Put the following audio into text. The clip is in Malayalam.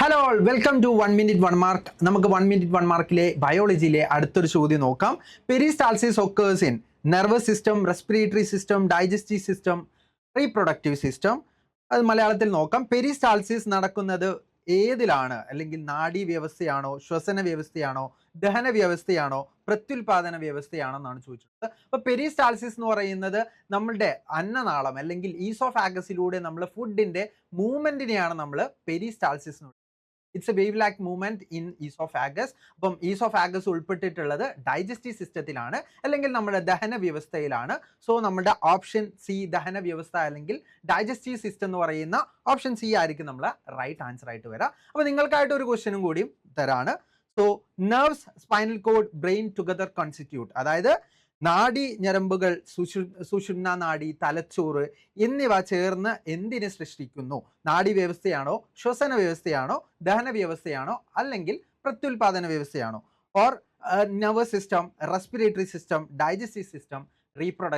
Hello all welcome to 1 minute 1 mark. നമുക്ക് 1 മിനിറ്റ് 1 മാർക്കിലെ ബയോളജിയിലെ അടുത്തൊരു ചോദ്യം നോക്കാം. Peristalsis occurs in nervous system, respiratory system, digestive system, reproductive system. അത് മലയാളത്തിൽ നോക്കാം. പെരിസ്റ്റാൾസിസ് നടക്കുന്നത് ഏതിലാണ്? അല്ലെങ്കിൽ നാഡീ വ്യവസ്ഥയാണോ, ശ്വസന വ്യവസ്ഥയാണോ, ദഹന വ്യവസ്ഥയാണോ, പ്രത്യുൽപാദന വ്യവസ്ഥയാണോ എന്നാണ് ചോദിച്ചിട്ടുള്ളത്. അപ്പോൾ പെരിസ്റ്റാൾസിസ് എന്ന് പറയുന്നത് നമ്മളുടെ അന്നനാളം അല്ലെങ്കിൽ ഈസോഫാഗസിലൂടെ നമ്മൾ ഫുഡിന്റെ മൂവ്മെന്റിനെയാണ് നമ്മൾ പെരിസ്റ്റാൾസിസ് എന്ന്. It's a wave like movement in oesophagus. അപ്പം ഈസോഫാഗസ് ഉൾപ്പെട്ടിട്ടുള്ളത് ഡൈജസ്റ്റീവ് സിസ്റ്റത്തിലാണ് അല്ലെങ്കിൽ നമ്മുടെ ദഹന വ്യവസ്ഥയിലാണ്. സോ നമ്മുടെ ഓപ്ഷൻ സി ദഹന വ്യവസ്ഥ അല്ലെങ്കിൽ ഡൈജസ്റ്റീവ് സിസ്റ്റം എന്ന് പറയുന്ന ഓപ്ഷൻ സി ആയിരിക്കും നമ്മൾ റൈറ്റ് ആൻസർ ആയിട്ട് വരാം. അപ്പോൾ നിങ്ങൾക്കായിട്ട് ഒരു ക്വസ്റ്റ്യനും കൂടിയും തരാണ്. So nerves, spinal cord, brain together constitute, അതായത് നാഡി ഞരമ്പുകൾ, സുഷുമ്ന നാഡി, തലച്ചോറ് എന്നിവ ചേർന്ന് എന്തിനെ സൃഷ്ടിക്കുന്നു? നാഡി വ്യവസ്ഥയാണോ, ശ്വസന വ്യവസ്ഥയാണോ, ദഹന വ്യവസ്ഥയാണോ, അല്ലെങ്കിൽ പ്രത്യുൽപാദന വ്യവസ്ഥയാണോ? Or nervous system, respiratory system, digestive system, reproductive